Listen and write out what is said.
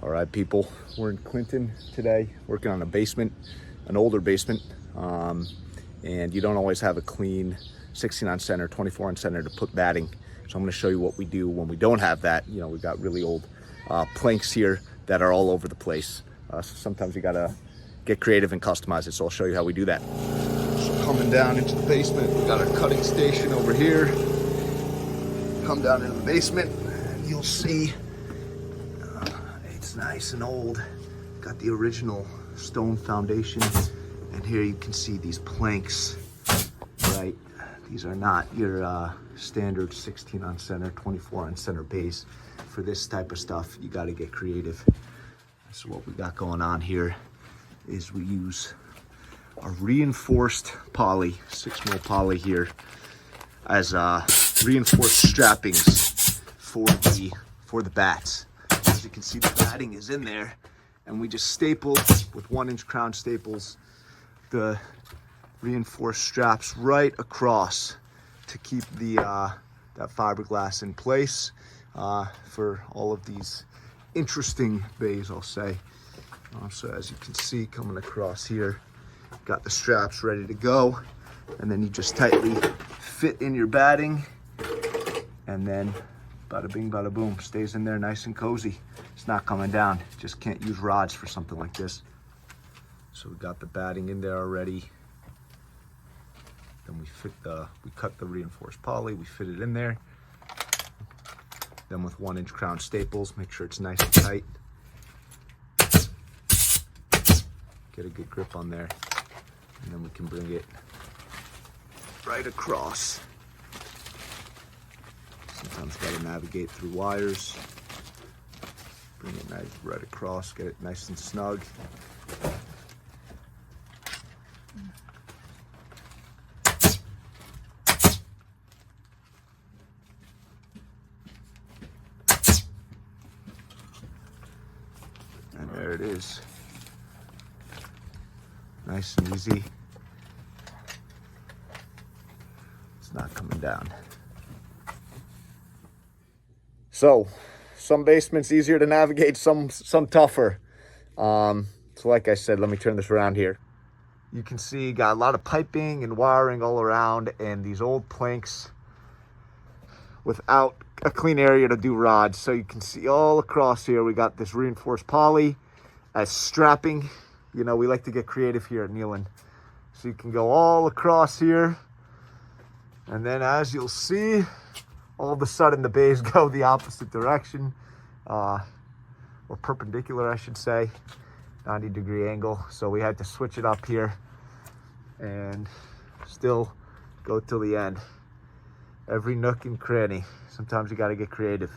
All right, people, we're in Clinton today, working on a basement, an older basement, and you don't always have a clean 16 on center, 24 on center to put batting. So I'm gonna show you what we do when we don't have that. You know, we've got really old planks here that are all over the place. So sometimes you gotta get creative and customize it. So I'll show you how we do that. So coming down into the basement, we got our cutting station over here. Come down into the basement, and you'll see it's nice and old. Got the original stone foundation, and here you can see these planks, right? These are not your standard 16 on center, 24 on center base. For this type of stuff, you got to get creative. So what we got going on here is we use a reinforced poly, 6 mil poly here, as reinforced strappings for the bats. As you can see, the batting is in there, and we just staple with 1-inch crown staples the reinforced straps right across to keep the that fiberglass in place for all of these interesting bays, I'll say. So as you can see, coming across here, got the straps ready to go, and then you just tightly fit in your batting, and then bada bing, bada boom, stays in there nice and cozy. It's not coming down. Just can't use rods for something like this. So we got the batting in there already. Then we cut the reinforced poly, we fit it in there. Then with 1-inch crown staples, make sure it's nice and tight. Get a good grip on there. And then we can bring it right across. Sometimes gotta navigate through wires. Bring it nice right across, get it nice and snug. And there it is. Nice and easy. It's not coming down. So, some basements easier to navigate, some tougher. So like I said, let me turn this around here. You can see got a lot of piping and wiring all around, and these old planks without a clean area to do rods. So you can see all across here, we got this reinforced poly as strapping. You know, we like to get creative here at Nealon. So you can go all across here. And then as you'll see, all of a sudden the bays go the opposite direction, or perpendicular, I should say, 90-degree angle. So we had to switch it up here and still go till the end. Every nook and cranny. Sometimes you got to get creative.